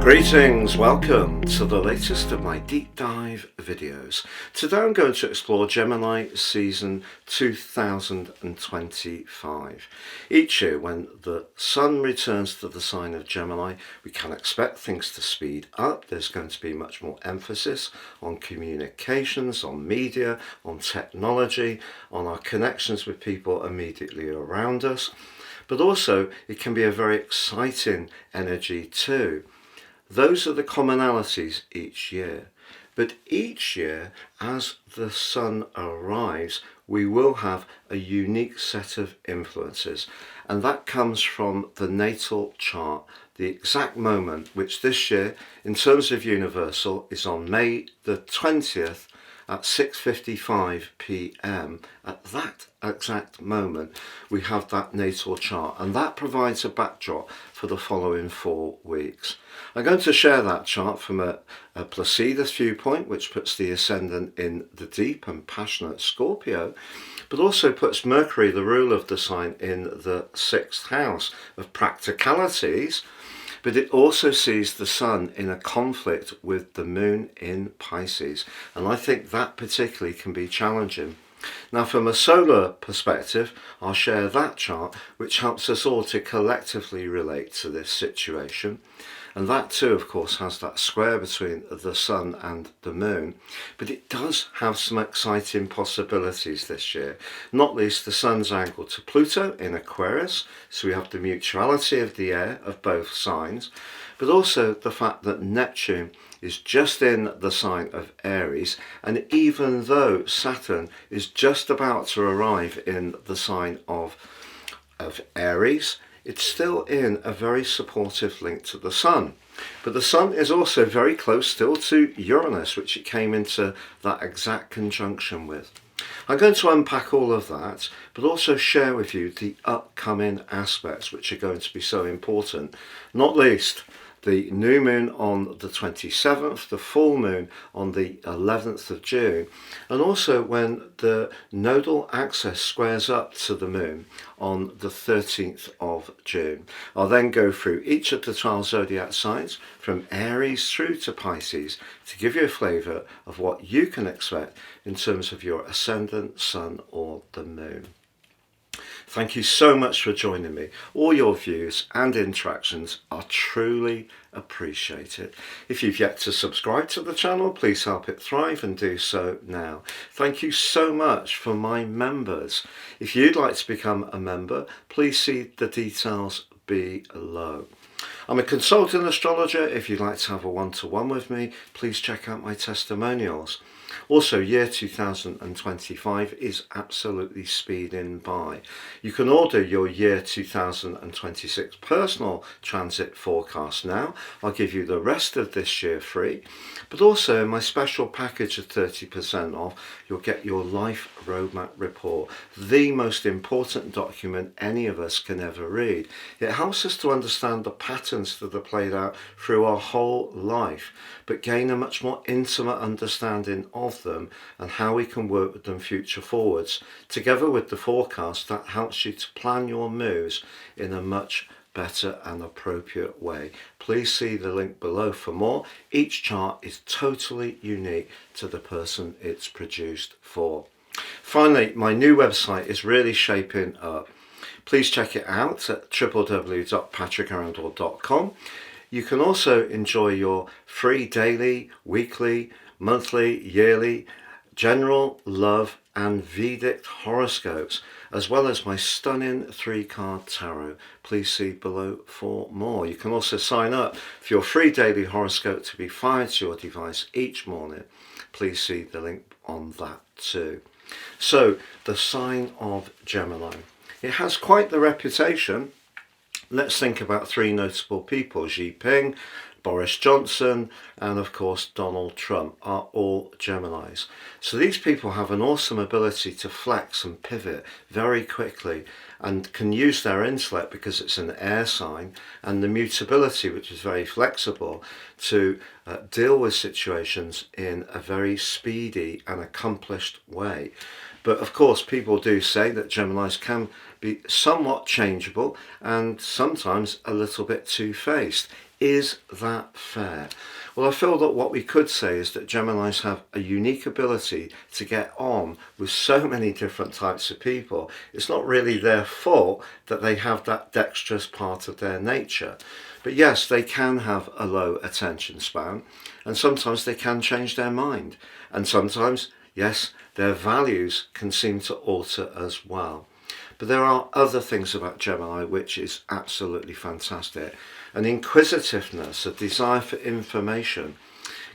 Greetings, welcome to the latest of my deep dive videos. Today I'm going to explore Gemini season 2025. Each year when the sun returns to the sign of Gemini, we can expect things to speed up. There's going to be much more emphasis on communications, on media, on technology, on our connections with people immediately around us. But also it can be a very exciting energy too. Those are the commonalities each year. But each year, as the sun arrives, we will have a unique set of influences. And that comes from the natal chart, the exact moment, which this year, in terms of universal, is on May the 20th at 6:55 p.m. At that exact moment, we have that natal chart, and that provides a backdrop for the following 4 weeks. I'm going to share that chart from a Placidus viewpoint, which puts the ascendant in the deep and passionate Scorpio, but also puts Mercury, the ruler of the sign, in the 6th house of practicalities. But it also sees the sun in a conflict with the moon in Pisces, and I think that particularly can be challenging. Now, from a solar perspective, I'll share that chart, which helps us all to collectively relate to this situation. And that too, of course, has that square between the sun and the moon. But it does have some exciting possibilities this year, not least the sun's angle to Pluto in Aquarius. So we have the mutuality of the air of both signs, but also the fact that Neptune is just in the sign of Aries, and even though Saturn is just about to arrive in the sign of Aries, it's still in a very supportive link to the sun. But the sun is also very close still to Uranus, which it came into that exact conjunction with. I'm going to unpack all of that, but also share with you the upcoming aspects which are going to be so important, not least the new moon on the 27th, the full moon on the 11th of June, and also when the nodal axis squares up to the moon on the 13th of June. I'll then go through each of the 12 zodiac signs from Aries through to Pisces to give you a flavour of what you can expect in terms of your ascendant, sun or the moon. Thank you so much for joining me. All your views and interactions are truly appreciated. If you've yet to subscribe to the channel, please help it thrive and do so now. Thank you so much for my members. If you'd like to become a member, please see the details below. I'm a consultant astrologer. If you'd like to have a one-to-one with me, please check out my testimonials. Also, year 2025 is absolutely speeding by. You can order your year 2026 personal transit forecast now. I'll give you the rest of this year free, but also in my special package of 30% off, you'll get your life roadmap report, the most important document any of us can ever read. It helps us to understand the patterns that are played out through our whole life, but gain a much more intimate understanding of them and how we can work with them future forwards. Together with the forecast, that helps you to plan your moves in a much better and appropriate way. Please see the link below for more. Each chart is totally unique to the person it's produced for. Finally, my new website is really shaping up. Please check it out at www.patrickarundell.com. You can also enjoy your free daily, weekly, monthly, yearly, general, love and Vedic horoscopes, as well as my stunning 3-card tarot. Please see below for more. You can also sign up for your free daily horoscope to be fired to your device each morning. Please see the link on that too. So, the sign of Gemini. It has quite the reputation. Let's think about 3 notable people. Xi Jinping, Boris Johnson and of course Donald Trump are all Geminis. So these people have an awesome ability to flex and pivot very quickly and can use their intellect, because it's an air sign, and the mutability, which is very flexible, to deal with situations in a very speedy and accomplished way. But of course people do say that Geminis can be somewhat changeable and sometimes a little bit two-faced. Is that fair? Well, I feel that what we could say is that Geminis have a unique ability to get on with so many different types of people. It's not really their fault that they have that dexterous part of their nature. But yes, they can have a low attention span, and sometimes they can change their mind. And sometimes, yes, their values can seem to alter as well. But there are other things about Gemini which is absolutely fantastic. An inquisitiveness, a desire for information,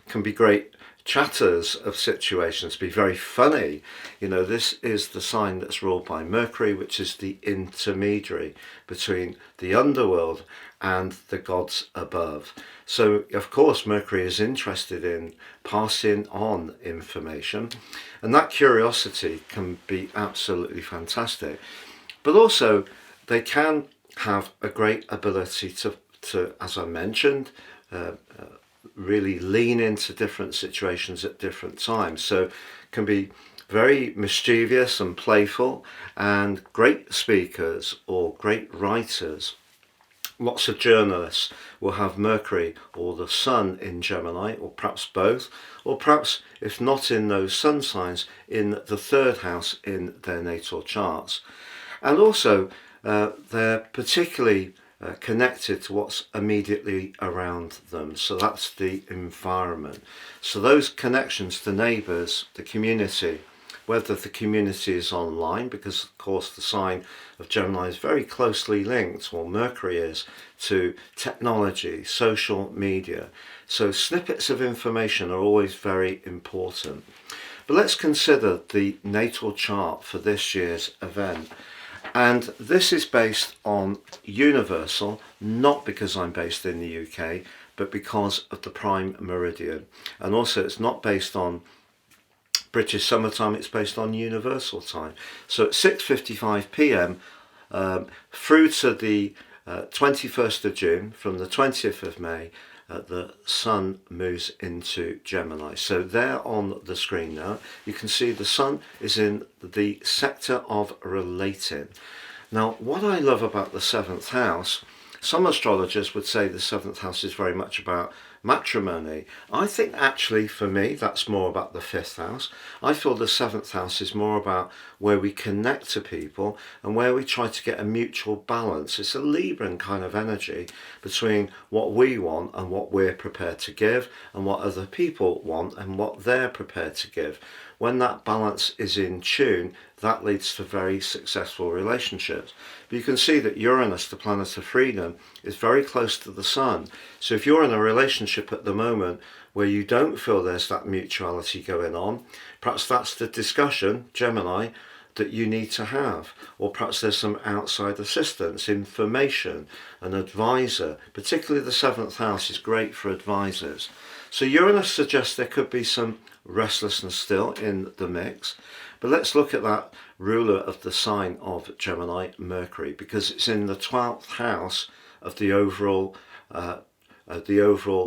can be great chatters of situations, be very funny. You know, this is the sign that's ruled by Mercury, which is the intermediary between the underworld and the gods above. So, of course, Mercury is interested in passing on information, and that curiosity can be absolutely fantastic. But also, they can have a great ability to as I mentioned, really lean into different situations at different times. So can be very mischievous and playful, and great speakers or great writers. Lots of journalists will have Mercury or the Sun in Gemini, or perhaps both, or perhaps, if not in those sun signs, in the third house in their natal charts. And also, they're particularly connected to what's immediately around them. So that's the environment. So those connections to neighbours, the community, whether the community is online, because of course the sign of Gemini is very closely linked, or Mercury is, to technology, social media. So snippets of information are always very important. But let's consider the natal chart for this year's event. And this is based on universal, not because I'm based in the UK, but because of the prime meridian. And also it's not based on British summertime, it's based on universal time. So at 6:55 p.m. Through to the 21st of June, from the 20th of May, the Sun moves into Gemini. So there on the screen now, you can see the Sun is in the sector of relating. Now, what I love about the 7th house, some astrologers would say the 7th house is very much about matrimony. I think actually for me that's more about the 5th house. I feel the 7th house is more about where we connect to people and where we try to get a mutual balance. It's a Libran kind of energy between what we want and what we're prepared to give, and what other people want and what they're prepared to give. When that balance is in tune, that leads to very successful relationships. But you can see that Uranus, the planet of freedom, is very close to the Sun. So if you're in a relationship at the moment where you don't feel there's that mutuality going on, perhaps that's the discussion, Gemini, that you need to have. Or perhaps there's some outside assistance, information, an advisor. Particularly the 7th house is great for advisors. So Uranus suggests there could be some restlessness still in the mix. But let's look at that ruler of the sign of Gemini, Mercury, because it's in the 12th house of the overall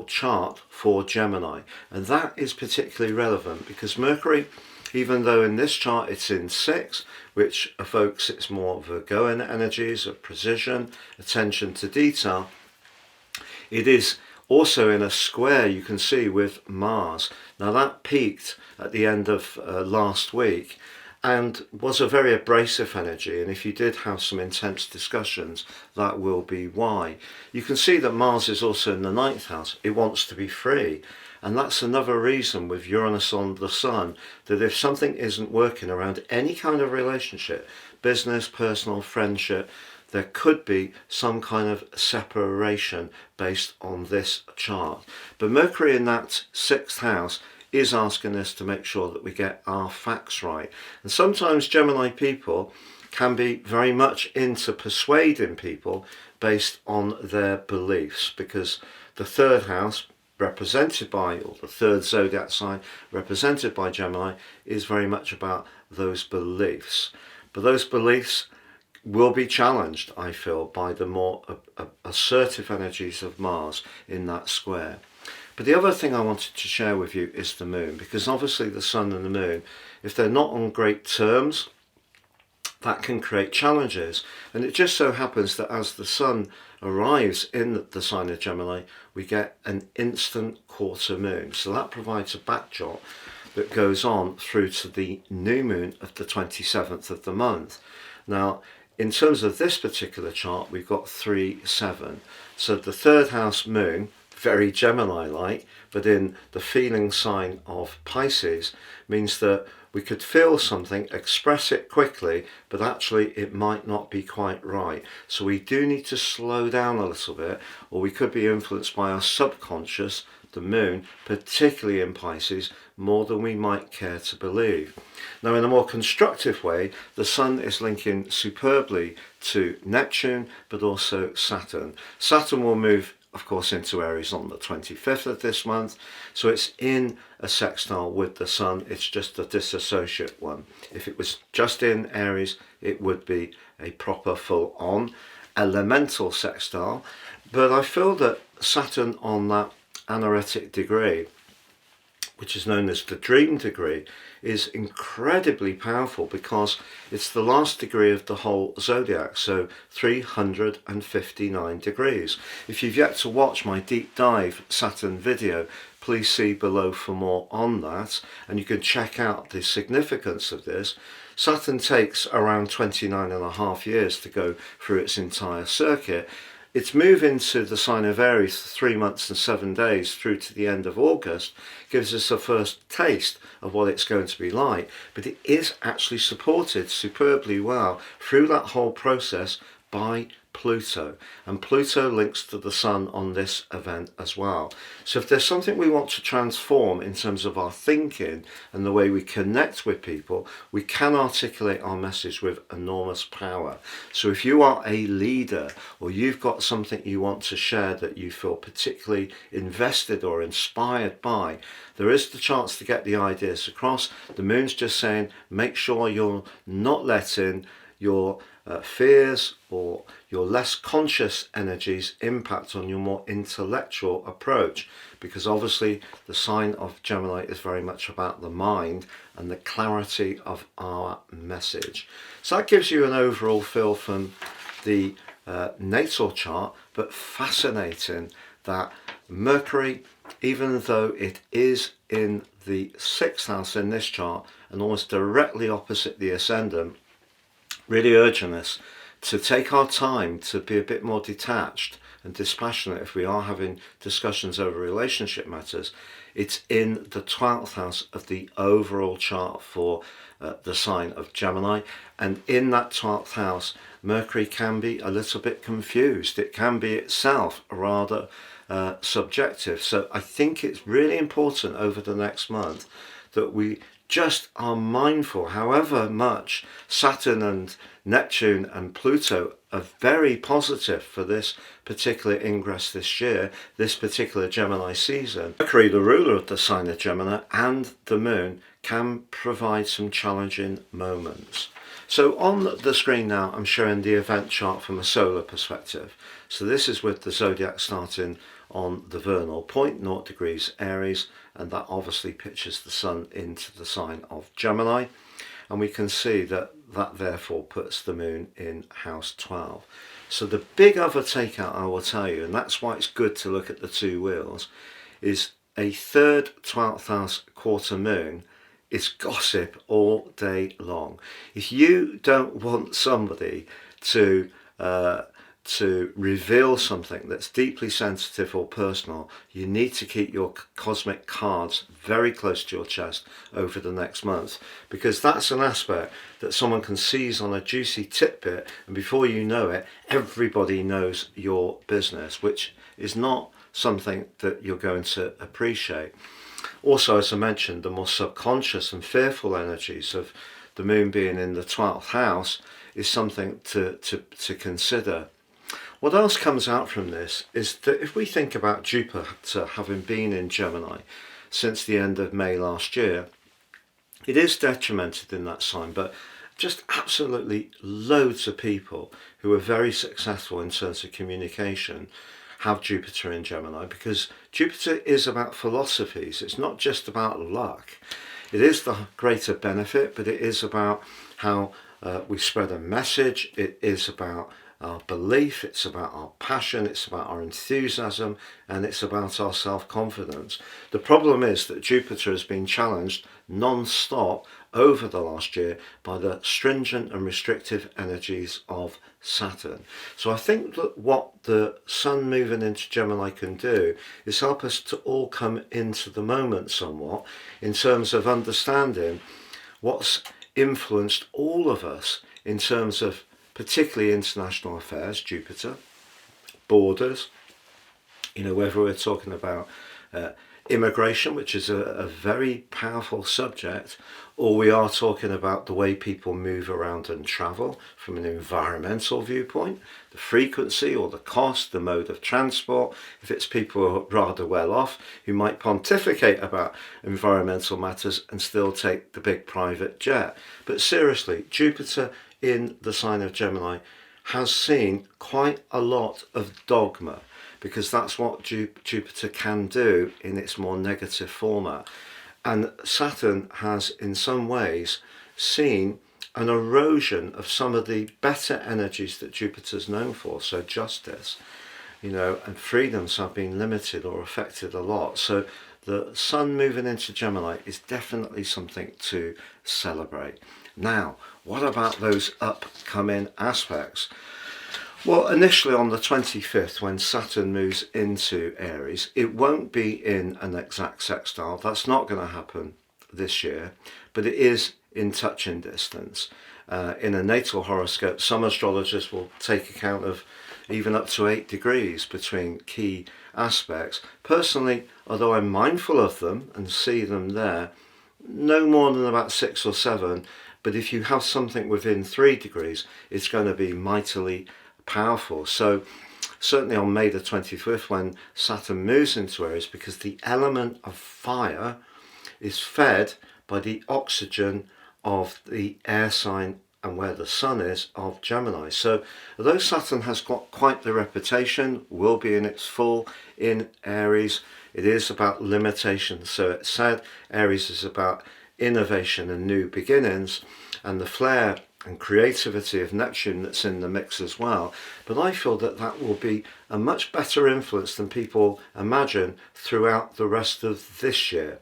chart for Gemini. And that is particularly relevant because Mercury, even though in this chart it's in 6, which evokes its more Virgoan energies of precision, attention to detail, it is also in a square, you can see, with Mars. Now that peaked at the end of last week and was a very abrasive energy, and if you did have some intense discussions, that will be why. You can see that Mars is also in the 9th house. It wants to be free, and that's another reason with Uranus on the Sun, that if something isn't working around any kind of relationship, business, personal, friendship, there could be some kind of separation based on this chart. But Mercury in that 6th house is asking us to make sure that we get our facts right. And sometimes Gemini people can be very much into persuading people based on their beliefs, because the 3rd house represented by, or the 3rd zodiac sign represented by Gemini, is very much about those beliefs. But those beliefs will be challenged, I feel, by the more assertive energies of Mars in that square. But the other thing I wanted to share with you is the Moon, because obviously the Sun and the Moon, if they're not on great terms, that can create challenges. And it just so happens that as the Sun arrives in the sign of Gemini, we get an instant quarter moon. So that provides a backdrop that goes on through to the new moon of the 27th of the month. Now, in terms of this particular chart, we've got 3-7. So the third house moon, very Gemini-like, but in the feeling sign of Pisces, means that we could feel something, express it quickly, but actually it might not be quite right. So we do need to slow down a little bit, or we could be influenced by our subconscious, the moon, particularly in Pisces, more than we might care to believe. Now, in a more constructive way, the Sun is linking superbly to Neptune, but also Saturn. Saturn will move, of course, into Aries on the 25th of this month, so it's in a sextile with the Sun. It's just a disassociate one. If it was just in Aries, it would be a proper full-on elemental sextile, but I feel that Saturn on that anaretic degree, which is known as the dream degree, is incredibly powerful because it's the last degree of the whole zodiac, so 359 degrees. If you've yet to watch my deep dive Saturn video, please see below for more on that, and you can check out the significance of this. Saturn takes around 29.5 years to go through its entire circuit. Its move into the sign of Aries, 3 months and 7 days through to the end of August, gives us a first taste of what it's going to be like. But it is actually supported superbly well through that whole process by Pluto, and Pluto links to the Sun on this event as well. So if there's something we want to transform in terms of our thinking and the way we connect with people, we can articulate our message with enormous power. So if you are a leader, or you've got something you want to share that you feel particularly invested or inspired by, there is the chance to get the ideas across. The moon's just saying, make sure you're not letting your fears or your less conscious energies impact on your more intellectual approach, because obviously the sign of Gemini is very much about the mind and the clarity of our message. So that gives you an overall feel from the natal chart, but fascinating that Mercury, even though it is in the 6th house in this chart and almost directly opposite the ascendant, really urging us to take our time to be a bit more detached and dispassionate if we are having discussions over relationship matters. It's in the 12th house of the overall chart for the sign of Gemini, and in that 12th house Mercury can be a little bit confused. It can be itself rather subjective. So I think it's really important over the next month that we just are mindful, however much Saturn and Neptune and Pluto are very positive for this particular ingress this year, this particular Gemini season. Mercury, the ruler of the sign of Gemini, and the moon can provide some challenging moments. So on the screen now, I'm showing the event chart from a solar perspective. So this is with the zodiac starting on the vernal point, 0 degrees Aries, and that obviously pitches the Sun into the sign of Gemini. And we can see that that therefore puts the moon in house 12. So the big other takeout I will tell you, and that's why it's good to look at the two wheels, is a third 12th house quarter moon is gossip all day long. If you don't want somebody to reveal something that's deeply sensitive or personal, you need to keep your cosmic cards very close to your chest over the next month, because that's an aspect that someone can seize on a juicy tidbit, and before you know it, everybody knows your business, which is not something that you're going to appreciate. Also, as I mentioned, the more subconscious and fearful energies of the moon being in the 12th house is something to consider. What else comes out from this is that if we think about Jupiter having been in Gemini since the end of May last year, it is detrimented in that sign, but just absolutely loads of people who are very successful in terms of communication have Jupiter in Gemini, because Jupiter is about philosophies. It's not just about luck. It is the greater benefit, but it is about how we spread a message. It is about our belief, it's about our passion, it's about our enthusiasm, and it's about our self-confidence. The problem is that Jupiter has been challenged non-stop over the last year by the stringent and restrictive energies of Saturn. So I think that what the Sun moving into Gemini can do is help us to all come into the moment somewhat in terms of understanding what's influenced all of us in terms of particularly international affairs, Jupiter, borders, whether we're talking about immigration, which is a very powerful subject, or we are talking about the way people move around and travel from an environmental viewpoint, the frequency or the cost, the mode of transport. If it's people who are rather well off who might pontificate about environmental matters and still take the big private jet. But seriously, Jupiter in the sign of Gemini has seen quite a lot of dogma, because that's what Jupiter can do in its more negative format. And Saturn has in some ways seen an erosion of some of the better energies that Jupiter's known for, so justice, and freedoms have been limited or affected a lot. So the Sun moving into Gemini is definitely something to celebrate. Now, what about those upcoming aspects? Well, initially on the 25th, when Saturn moves into Aries, it won't be in an exact sextile. That's not going to happen this year, but it is in touching distance. In a natal horoscope, some astrologers will take account of even up to 8 degrees between key aspects. Personally, although I'm mindful of them and see them there, no more than about 6 or 7. But if you have something within 3 degrees, it's going to be mightily powerful. So certainly on May the 25th, when Saturn moves into Aries, because the element of fire is fed by the oxygen of the air sign and where the Sun is of Gemini. So although Saturn has got quite the reputation, will be in its full in Aries, it is about limitation. So it's said Aries is about innovation and new beginnings, and the flair and creativity of Neptune that's in the mix as well. But I feel that that will be a much better influence than people imagine throughout the rest of this year.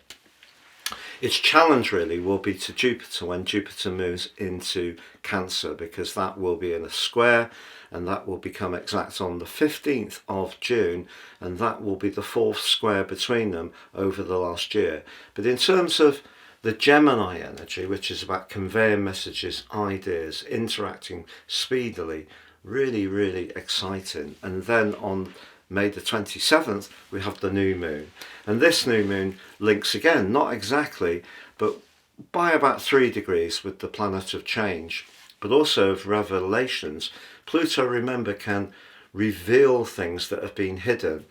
Its challenge really will be to Jupiter when Jupiter moves into Cancer, because that will be in a square, and that will become exact on the 15th of June, and that will be the 4th square between them over the last year. But in terms of the Gemini energy, which is about conveying messages, ideas, interacting speedily, really, really exciting. And then on May the 27th, we have the new moon. And this new moon links again, not exactly, but by about 3 degrees with the planet of change, but also of revelations. Pluto, remember, can reveal things that have been hidden.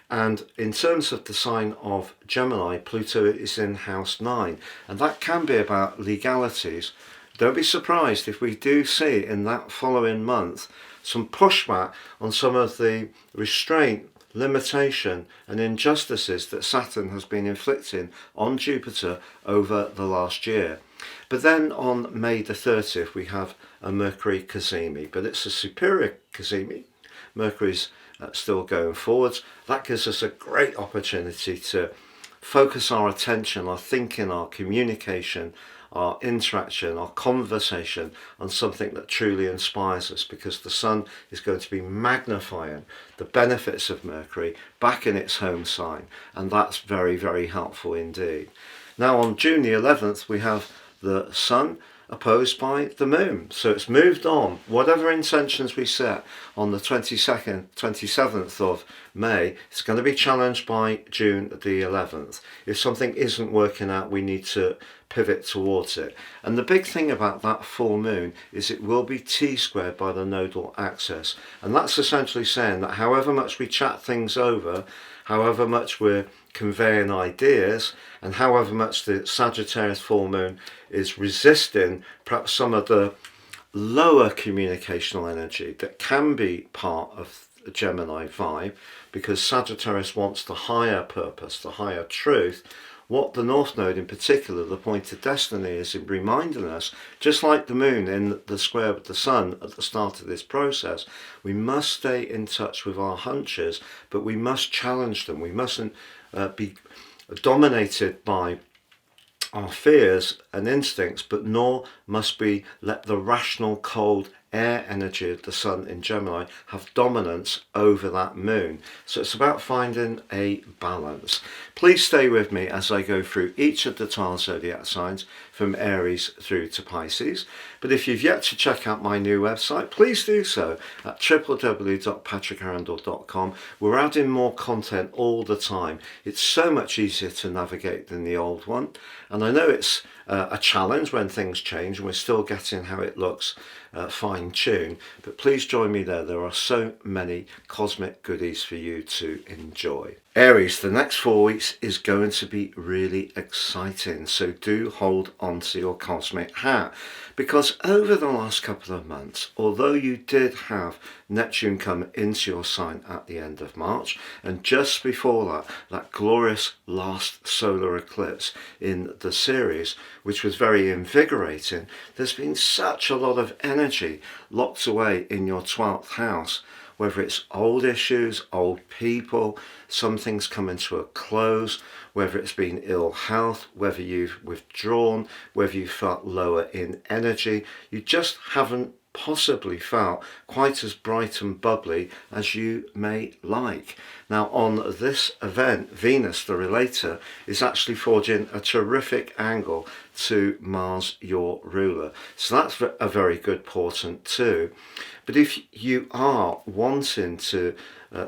And in terms of the sign of Gemini, Pluto is in house 9, and that can be about legalities. Don't be surprised if we do see in that following month some pushback on some of the restraint, limitation and injustices that Saturn has been inflicting on Jupiter over the last year. But then on May the 30th we have a Mercury cazimi, but it's a superior cazimi. Mercury's still going forwards. That gives us a great opportunity to focus our attention, our thinking, our communication, our interaction, our conversation on something that truly inspires us, because the Sun is going to be magnifying the benefits of Mercury back in its home sign, and that's very, very helpful indeed. Now on June the 11th we have the Sun opposed by the moon, so it's moved on. Whatever intentions we set on the 27th of May, it's going to be challenged by June the 11th. If something isn't working out, we need to pivot towards it. And the big thing about that full moon is it will be T-squared by the nodal axis, and that's essentially saying that however much we chat things over, however much we're conveying ideas, and however much the Sagittarius full moon is resisting perhaps some of the lower communicational energy that can be part of the Gemini vibe, because Sagittarius wants the higher purpose, the higher truth. what the North Node in particular, the point of destiny, is in reminding us, just like the moon in the square with the sun at the start of this process, we must stay in touch with our hunches, but we must challenge them. We mustn't be dominated by our fears and instincts, but nor must we let the rational, cold air energy of the sun in Gemini have dominance over that moon. So it's about finding a balance. Please stay with me as I go through each of the 12 zodiac signs from Aries through to Pisces. But if you've yet to check out my new website, please do so at www.patrickarundell.com. We're adding more content all the time. It's so much easier to navigate than the old one. And I know it's a challenge when things change and we're still getting how it looks fine-tuned, but please join me there. There are so many cosmic goodies for you to enjoy. Aries, the next 4 weeks is going to be really exciting, so do hold on to your cosmic hat, because over the last couple of months, although you did have Neptune come into your sign at the end of March, and just before that glorious last solar eclipse in the series, which was very invigorating, there's been such a lot of energy locked away in your 12th house, whether it's old issues, old people, some things coming to a close, whether it's been ill health, whether you've withdrawn, whether you felt lower in energy, you just haven't possibly felt quite as bright and bubbly as you may like. Now on this event, Venus, the relator, is actually forging a terrific angle to Mars, your ruler. So that's a very good portent too. But if you are wanting to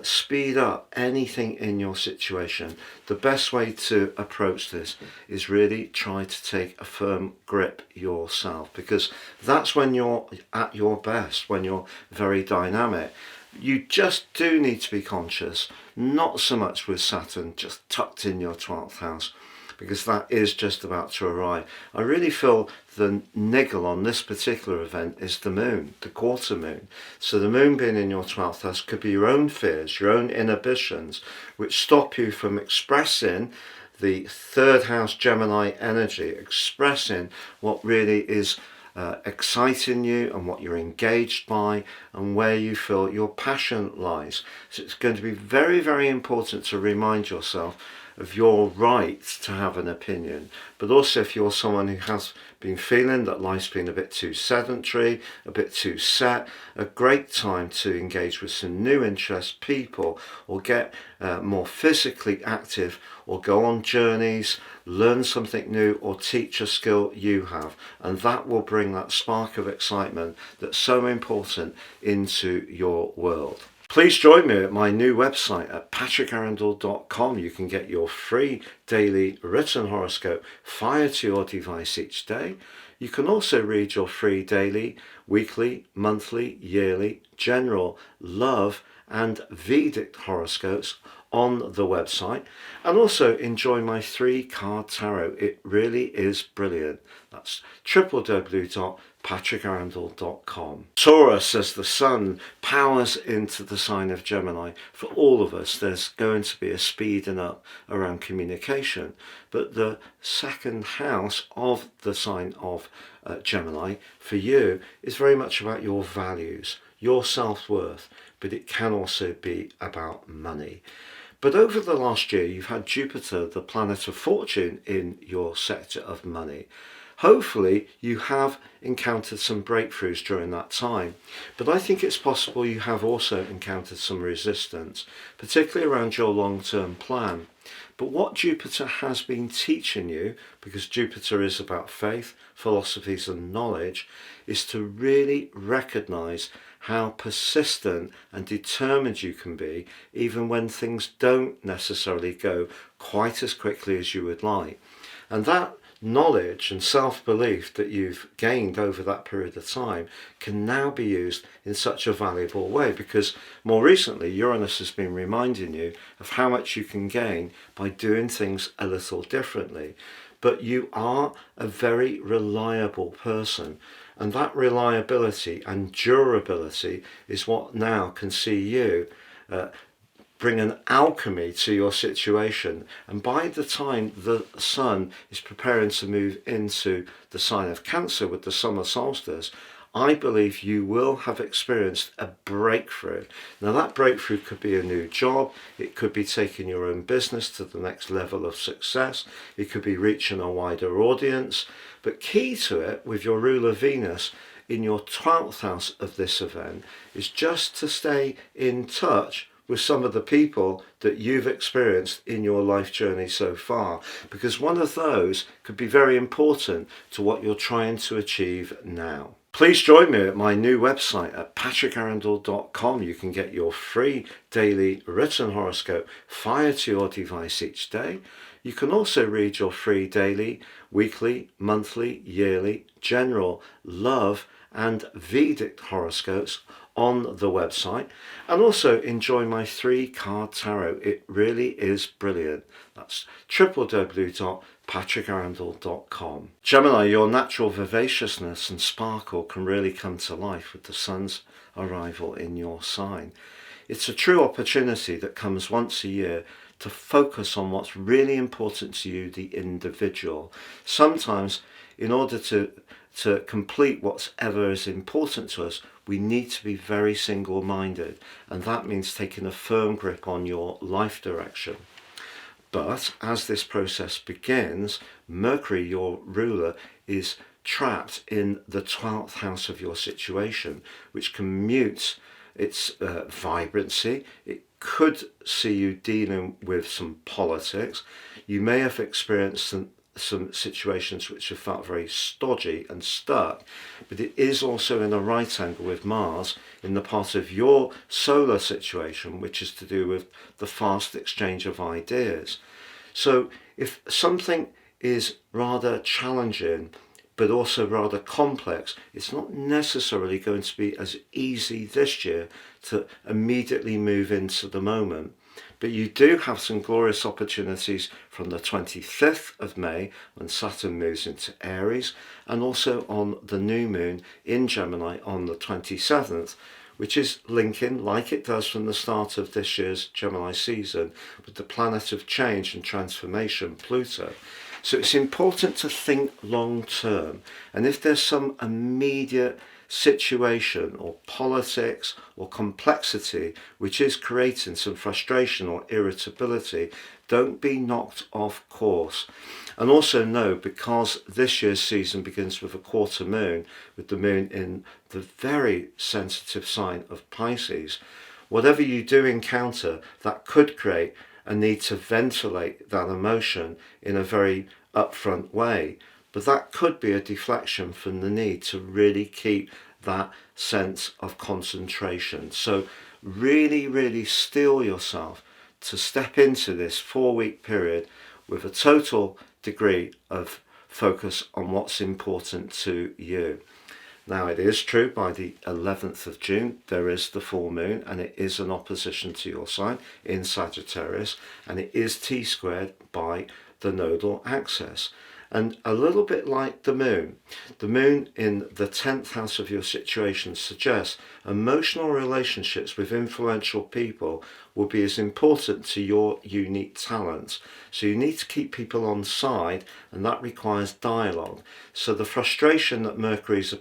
speed up anything in your situation, the best way to approach this is really try to take a firm grip yourself, because that's when you're at your best, when you're very dynamic. You just do need to be conscious, not so much with Saturn just tucked in your 12th house, because that is just about to arrive. I really feel the niggle on this particular event is the moon, the quarter moon. So the moon being in your 12th house could be your own fears, your own inhibitions, which stop you from expressing the third house Gemini energy, expressing what really is exciting you and what you're engaged by and where you feel your passion lies. So it's going to be very, very important to remind yourself of your right to have an opinion, but also if you're someone who has been feeling that life's been a bit too sedentary, a bit too set, a great time to engage with some new interests, people, or get more physically active, or go on journeys, learn something new, or teach a skill you have, and that will bring that spark of excitement that's so important into your world. Please join me at my new website at patrickarundell.com. You can get your free daily written horoscope fired to your device each day. You can also read your free daily, weekly, monthly, yearly, general, love and Vedic horoscopes on the website, and also enjoy my 3-card tarot. It really is brilliant. That's www.patrickarundell.com. Taurus, as the sun powers into the sign of Gemini, for all of us there's going to be a speeding up around communication, but the second house of the sign of Gemini for you is very much about your values, your self-worth, but it can also be about money. But over the last year, you've had Jupiter, the planet of fortune, in your sector of money. Hopefully, you have encountered some breakthroughs during that time. But I think it's possible you have also encountered some resistance, particularly around your long-term plan. But what Jupiter has been teaching you, because Jupiter is about faith, philosophies and knowledge, is to really recognize how persistent and determined you can be, even when things don't necessarily go quite as quickly as you would like. And that knowledge and self-belief that you've gained over that period of time can now be used in such a valuable way, because more recently Uranus has been reminding you of how much you can gain by doing things a little differently. But you are a very reliable person, and that reliability and durability is what now can see you bring an alchemy to your situation. And by the time the sun is preparing to move into the sign of Cancer with the summer solstice, I believe you will have experienced a breakthrough. Now that breakthrough could be a new job, it could be taking your own business to the next level of success, it could be reaching a wider audience, but key to it with your ruler Venus in your 12th house of this event is just to stay in touch with some of the people that you've experienced in your life journey so far, because one of those could be very important to what you're trying to achieve now. Please join me at my new website at patrickarundell.com. You can get your free daily written horoscope fired to your device each day. You can also read your free daily, weekly, monthly, yearly, general, love and Vedic horoscopes on the website, and also enjoy my 3-card tarot. It really is brilliant. That's www.patrickarundell.com. Gemini, your natural vivaciousness and sparkle can really come to life with the sun's arrival in your sign. It's a true opportunity that comes once a year to focus on what's really important to you, the individual. Sometimes, in order to complete whatever is important to us, we need to be very single-minded, and that means taking a firm grip on your life direction. But as this process begins, Mercury, your ruler, is trapped in the 12th house of your situation, which can mute its vibrancy. It could see you dealing with some politics. You may have experienced some situations which have felt very stodgy and stuck, but it is also in a right angle with Mars in the part of your solar situation which is to do with the fast exchange of ideas. So if something is rather challenging but also rather complex, it's not necessarily going to be as easy this year to immediately move into the moment. But you do have some glorious opportunities from the 25th of May when Saturn moves into Aries, and also on the new moon in Gemini on the 27th, which is linking, like it does from the start of this year's Gemini season, with the planet of change and transformation, Pluto. So it's important to think long term, and if there's some immediate situation or politics or complexity which is creating some frustration or irritability, don't be knocked off course. And also know, because this year's season begins with a quarter moon, with the moon in the very sensitive sign of Pisces, whatever you do encounter, that could create a need to ventilate that emotion in a very upfront way. But that could be a deflection from the need to really keep that sense of concentration. So really, really steel yourself to step into this 4-week period with a total degree of focus on what's important to you. Now, it is true, by the 11th of June, there is the full moon, and it is an opposition to your sign in Sagittarius, and it is T-squared by the nodal axis. And a little bit like the moon in the 10th house of your situation suggests emotional relationships with influential people will be as important to your unique talents. So you need to keep people on side, and that requires dialogue. So the frustration that Mercury's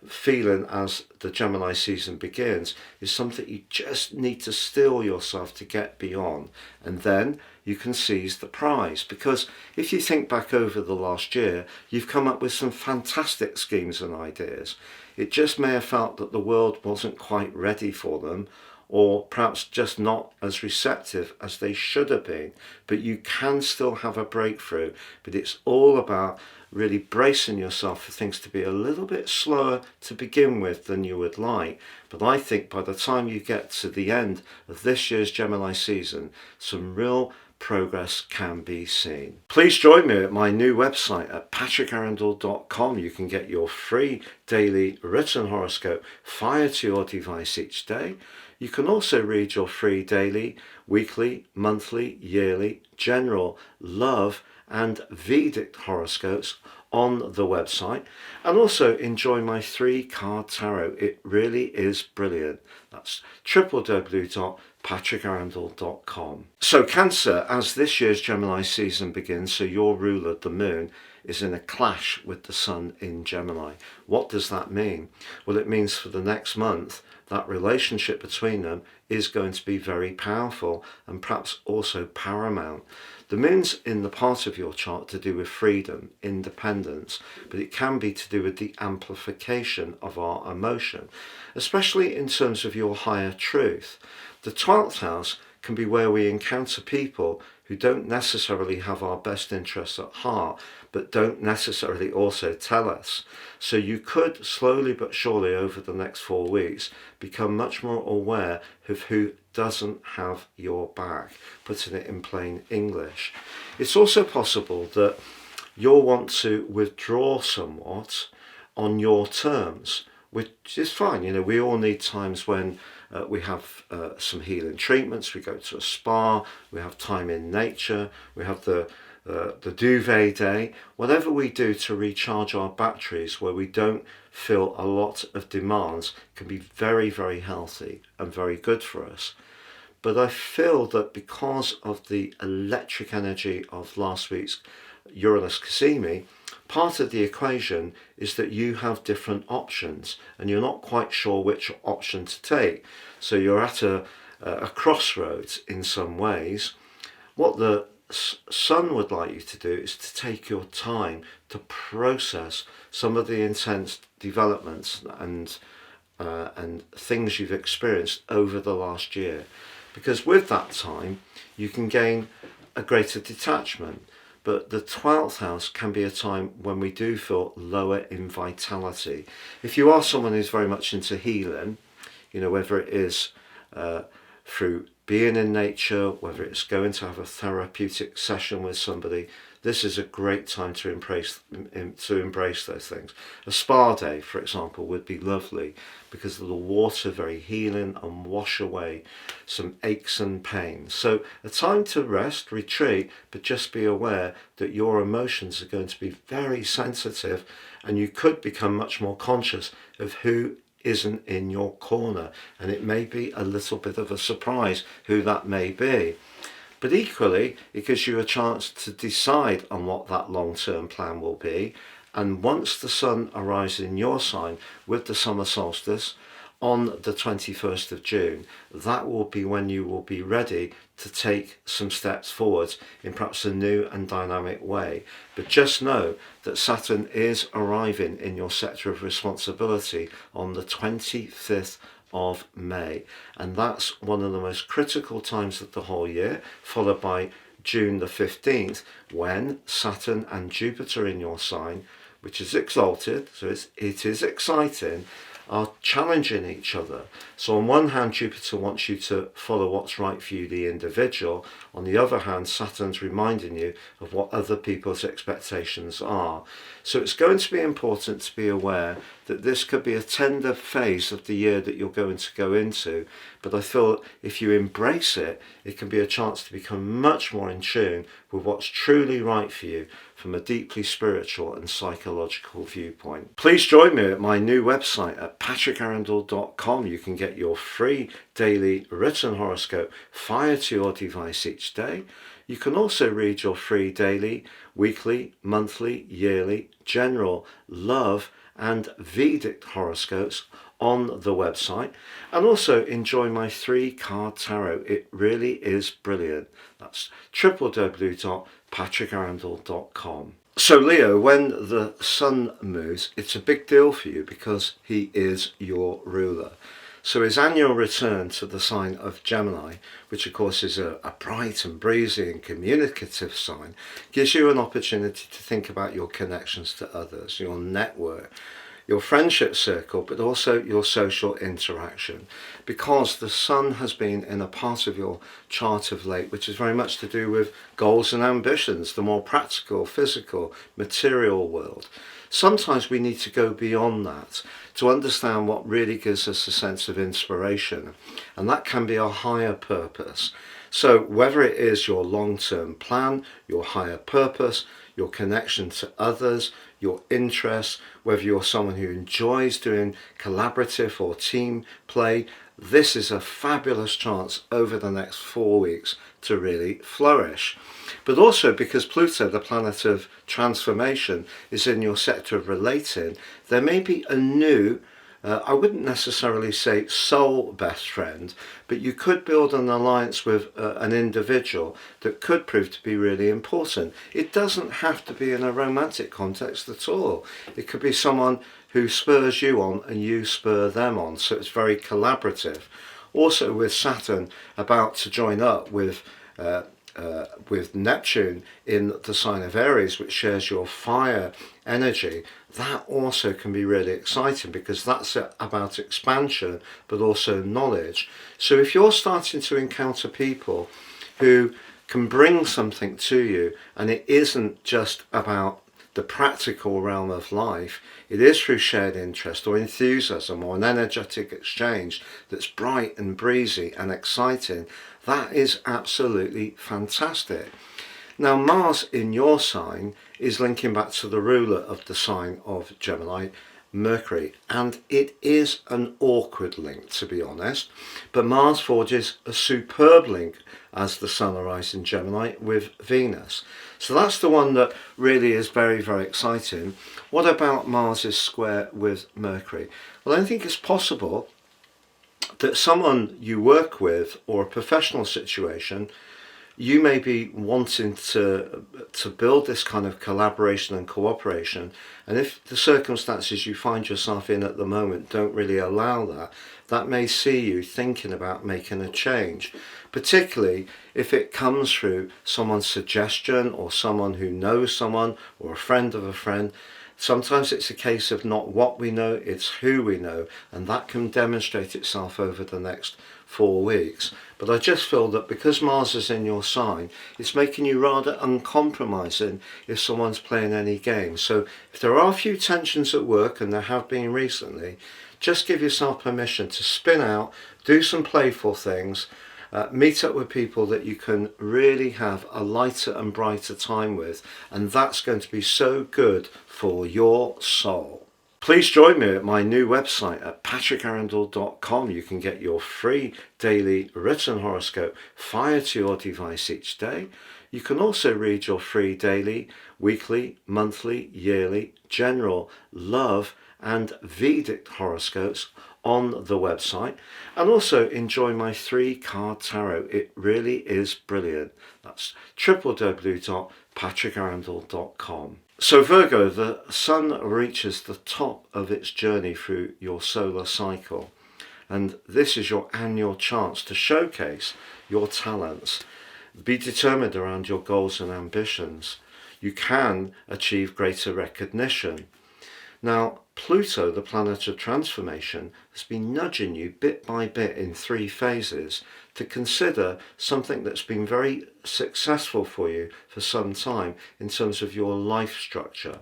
feeling as the Gemini season begins is something you just need to steel yourself to get beyond, and then you can seize the prize. Because if you think back over the last year, you've come up with some fantastic schemes and ideas. It just may have felt that the world wasn't quite ready for them, or perhaps just not as receptive as they should have been, but you can still have a breakthrough. But it's all about really bracing yourself for things to be a little bit slower to begin with than you would like. But I think by the time you get to the end of this year's Gemini season, some real progress can be seen. Please join me at my new website at patrickarundell.com. You can get your free daily written horoscope fired to your device each day. You can also read your free daily, weekly, monthly, yearly, general, love and Vedic horoscopes on the website, and also enjoy my 3-card tarot. It really is brilliant. That's www.patrickarundell.com. So Cancer, as this year's Gemini season begins, so your ruler, the moon, is in a clash with the sun in Gemini. What does that mean? Well, it means for the next month, that relationship between them is going to be very powerful and perhaps also paramount. The moon's in the part of your chart to do with freedom, independence, but it can be to do with the amplification of our emotion, especially in terms of your higher truth. The 12th house can be where we encounter people who don't necessarily have our best interests at heart, but don't necessarily also tell us. So you could slowly but surely over the next 4 weeks become much more aware of who doesn't have your back, putting it in plain English. It's also possible that you'll want to withdraw somewhat on your terms, which is fine. You know, we all need times when we have some healing treatments, we go to a spa, we have time in nature, we have the duvet day, whatever we do to recharge our batteries where we don't feel a lot of demands can be very, very healthy and very good for us. But I feel that because of the electric energy of last week's Uranus Cassimi, part of the equation is that you have different options and you're not quite sure which option to take. So you're at a crossroads in some ways. What the sun would like you to do is to take your time to process some of the intense developments and things you've experienced over the last year. Because with that time, you can gain a greater detachment. But the 12th house can be a time when we do feel lower in vitality. If you are someone who's very much into healing, you know, whether it is through being in nature, whether it's going to have a therapeutic session with somebody, this is a great time to embrace those things. A spa day, for example, would be lovely because of the water, very healing and wash away some aches and pains. So a time to rest, retreat, but just be aware that your emotions are going to be very sensitive and you could become much more conscious of who isn't in your corner, and it may be a little bit of a surprise who that may be. But equally, it gives you a chance to decide on what that long-term plan will be. And once the sun arrives in your sign with the summer solstice on the 21st of June, that will be when you will be ready to take some steps forwards in perhaps a new and dynamic way. But just know that Saturn is arriving in your sector of responsibility on the 25th of May, and that's one of the most critical times of the whole year, followed by June the 15th, when Saturn and Jupiter in your sign, which is exalted, so it is exciting, are challenging each other. So on one hand, Jupiter wants you to follow what's right for you, the individual. On the other hand, Saturn's reminding you of what other people's expectations are. So it's going to be important to be aware that this could be a tender phase of the year that you're going to go into. But I feel if you embrace it, it can be a chance to become much more in tune with what's truly right for you from a deeply spiritual and psychological viewpoint. Please join me at my new website at patrickarundell.com. You can get your free daily written horoscope fired to your device each day. You can also read your free daily, weekly, monthly, yearly, general, love and Vedic horoscopes on the website, and also enjoy my 3-card tarot. It really is brilliant. That's www.patrickarundell.com. So Leo, when the sun moves, it's a big deal for you because he is your ruler. So his annual return to the sign of Gemini, which of course is a bright and breezy and communicative sign, gives you an opportunity to think about your connections to others, your network, your friendship circle, but also your social interaction, because the sun has been in a part of your chart of late which is very much to do with goals and ambitions, the more practical, physical, material world. Sometimes we need to go beyond that to understand what really gives us a sense of inspiration, and that can be our higher purpose. So whether it is your long-term plan, your higher purpose, your connection to others, your interests, whether you're someone who enjoys doing collaborative or team play, this is a fabulous chance over the next 4 weeks to really flourish. But also because Pluto, the planet of transformation, is in your sector of relating, there may be a new, I wouldn't necessarily say soul best friend, but you could build an alliance with an individual that could prove to be really important. It doesn't have to be in a romantic context at all. It could be someone who spurs you on and you spur them on, so it's very collaborative. Also with Saturn about to join up with Neptune in the sign of Aries, which shares your fire energy, that also can be really exciting because that's about expansion but also knowledge. So if you're starting to encounter people who can bring something to you, and it isn't just about the practical realm of life, it is through shared interest or enthusiasm or an energetic exchange that's bright and breezy and exciting, that is absolutely fantastic. Now Mars in your sign is linking back to the ruler of the sign of Gemini, Mercury, and it is an awkward link, to be honest, but Mars forges a superb link as the sun arises in Gemini with Venus. So that's the one that really is very, very exciting. What about Mars's square with Mercury? Well, I think it's possible that someone you work with or a professional situation, you may be wanting to build this kind of collaboration and cooperation, and if the circumstances you find yourself in at the moment don't really allow that, that may see you thinking about making a change, particularly if it comes through someone's suggestion or someone who knows someone or a friend of a friend. Sometimes it's a case of not what we know, it's who we know, and that can demonstrate itself over the next 4 weeks. But I just feel that because Mars is in your sign, it's making you rather uncompromising if someone's playing any games. So if there are a few tensions at work, and there have been recently, just give yourself permission to spin out, do some playful things, meet up with people that you can really have a lighter and brighter time with, and that's going to be so good for your soul. Please join me at my new website at patrickarundell.com. You can get your free daily written horoscope fired to your device each day. You can also read your free daily, weekly, monthly, yearly, general, love and Vedic horoscopes on the website, and also enjoy my 3-card tarot. It really is brilliant. That's www.patrickarundell.com. So Virgo, the sun reaches the top of its journey through your solar cycle, and this is your annual chance to showcase your talents. Be determined around your goals and ambitions. You can achieve greater recognition. Now, Pluto, the planet of transformation, has been nudging you bit by bit in 3 phases to consider something that's been very successful for you for some time in terms of your life structure,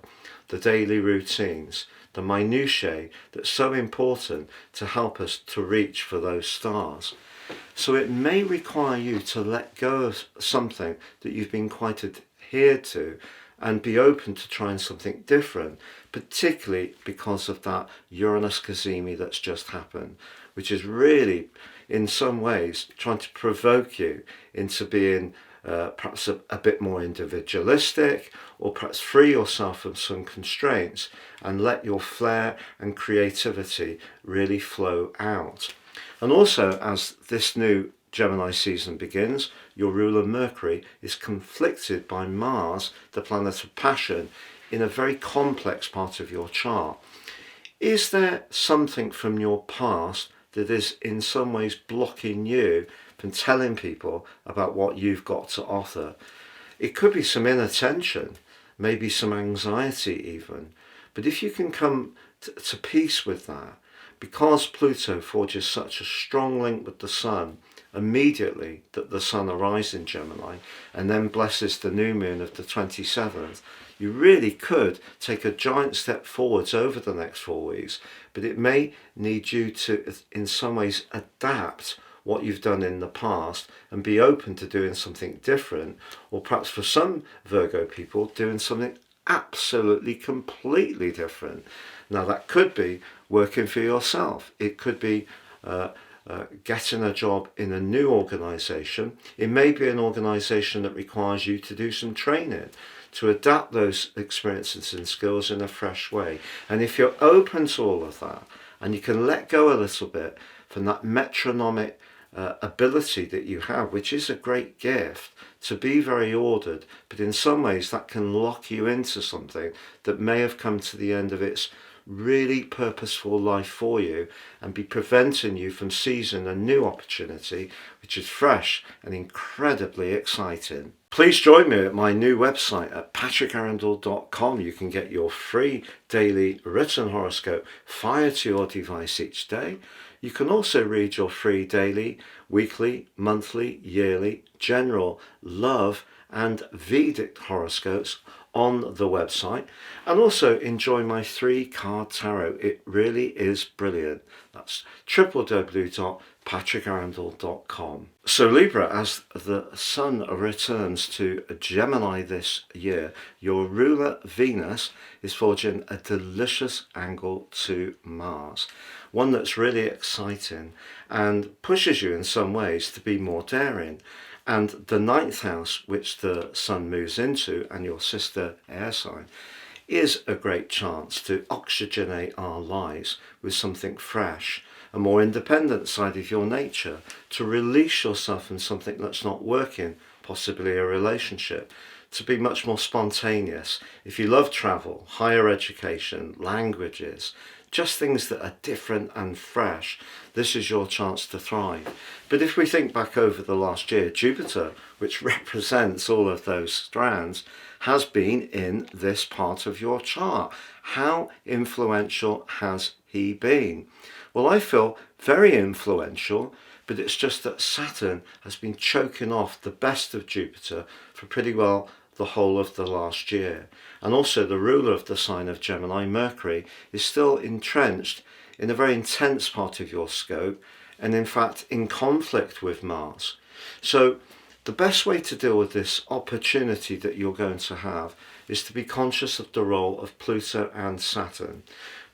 the daily routines, the minutiae that's so important to help us to reach for those stars. So it may require you to let go of something that you've been quite adhered to and be open to trying something different, particularly because of that Uranus Cazimi that's just happened, which is really, in some ways, trying to provoke you into being perhaps a bit more individualistic, or perhaps free yourself from some constraints and let your flair and creativity really flow out. And also, as this new Gemini season begins, your ruler Mercury is conflicted by Mars, the planet of passion, in a very complex part of your chart. Is there something from your past that is in some ways blocking you from telling people about what you've got to offer? It could be some inattention, maybe some anxiety even, but if you can come to peace with that, because Pluto forges such a strong link with the Sun immediately that the Sun arises in Gemini and then blesses the new moon of the 27th, you really could take a giant step forwards over the next 4 weeks, but it may need you to, in some ways, adapt what you've done in the past and be open to doing something different, or perhaps for some Virgo people, doing something absolutely, completely different. Now that could be working for yourself. It could be getting a job in a new organisation. It may be an organisation that requires you to do some training to adapt those experiences and skills in a fresh way. And if you're open to all of that, and you can let go a little bit from that metronomic ability that you have, which is a great gift, to be very ordered, but in some ways that can lock you into something that may have come to the end of its really purposeful life for you and be preventing you from seizing a new opportunity which is fresh and incredibly exciting. Please join me at my new website at patrickarundell.com. You can get your free daily written horoscope fired to your device each day. You can also read your free daily, weekly, monthly, yearly, general, love and Vedic horoscopes on the website, and also enjoy my 3-card tarot. It really is brilliant. That's www.patrickarundell.com. So Libra, as the sun returns to Gemini this year, your ruler Venus is forging a delicious angle to Mars, one that's really exciting and pushes you in some ways to be more daring. And the 9th house, which the sun moves into, and your sister air sign, is a great chance to oxygenate our lives with something fresh, a more independent side of your nature, to release yourself from something that's not working, possibly a relationship, to be much more spontaneous. If you love travel, higher education, languages, just things that are different and fresh, this is your chance to thrive. But if we think back over the last year, Jupiter, which represents all of those strands, has been in this part of your chart. How influential has he been? Well, I feel very influential, but it's just that Saturn has been choking off the best of Jupiter for pretty well the whole of the last year. And also the ruler of the sign of Gemini, Mercury, is still entrenched in a very intense part of your scope, and in fact in conflict with Mars. So the best way to deal with this opportunity that you're going to have is to be conscious of the role of Pluto and Saturn.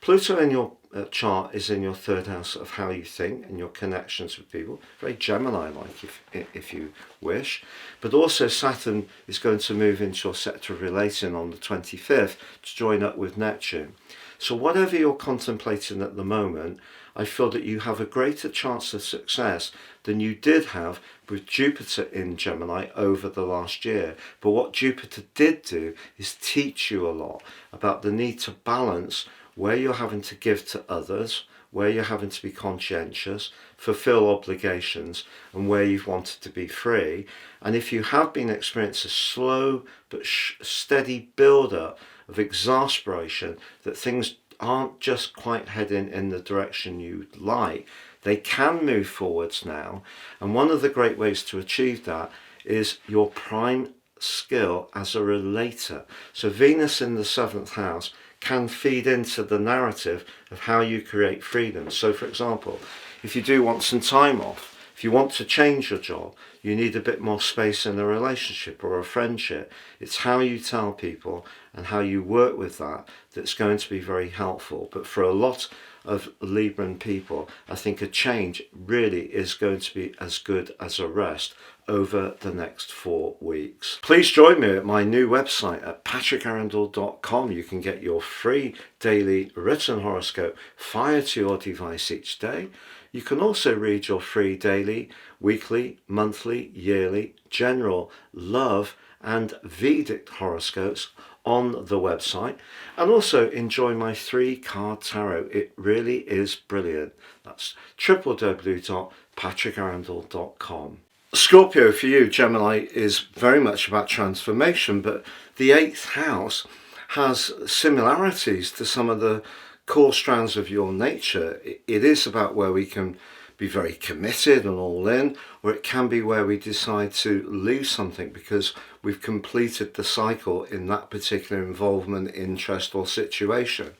Pluto in your chart is in your 3rd house of how you think and your connections with people, very Gemini-like if you wish. But also Saturn is going to move into your sector of relating on the 25th to join up with Neptune. So whatever you're contemplating at the moment, I feel that you have a greater chance of success than you did have with Jupiter in Gemini over the last year. But what Jupiter did do is teach you a lot about the need to balance where you're having to give to others, where you're having to be conscientious, fulfill obligations, and where you've wanted to be free. And if you have been experiencing a slow but steady build-up of exasperation, that things aren't just quite heading in the direction you'd like, they can move forwards now. And one of the great ways to achieve that is your prime skill as a relator. So Venus in the 7th house can feed into the narrative of how you create freedom. So for example, if you do want some time off, if you want to change your job, you need a bit more space in a relationship or a friendship. It's how you tell people and how you work with that that's going to be very helpful. But for a lot of Libran people, I think a change really is going to be as good as a rest over the next 4 weeks. Please join me at my new website at patrickarundell.com. You can get your free daily written horoscope fired to your device each day. You can also read your free daily, weekly, monthly, yearly, general, love and Vedic horoscopes on the website, and also enjoy my 3-card tarot. It really is brilliant. That's www.patrickarundell.com. Scorpio, for you, Gemini is very much about transformation, but the 8th house has similarities to some of the core strands of your nature. It is about where we can be very committed and all in, or it can be where we decide to leave something because we've completed the cycle in that particular involvement, interest or situation.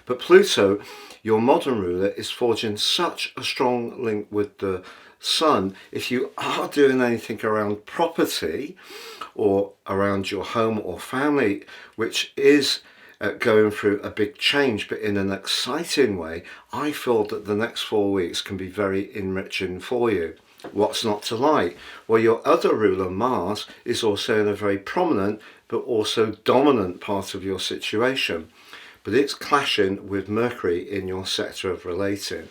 But Pluto, your modern ruler, is forging such a strong link with the Sun. If you are doing anything around property or around your home or family, which is going through a big change, but in an exciting way, I feel that the next 4 weeks can be very enriching for you. What's not to like? Well, your other ruler, Mars, is also in a very prominent but also dominant part of your situation. But it's clashing with Mercury in your sector of relating.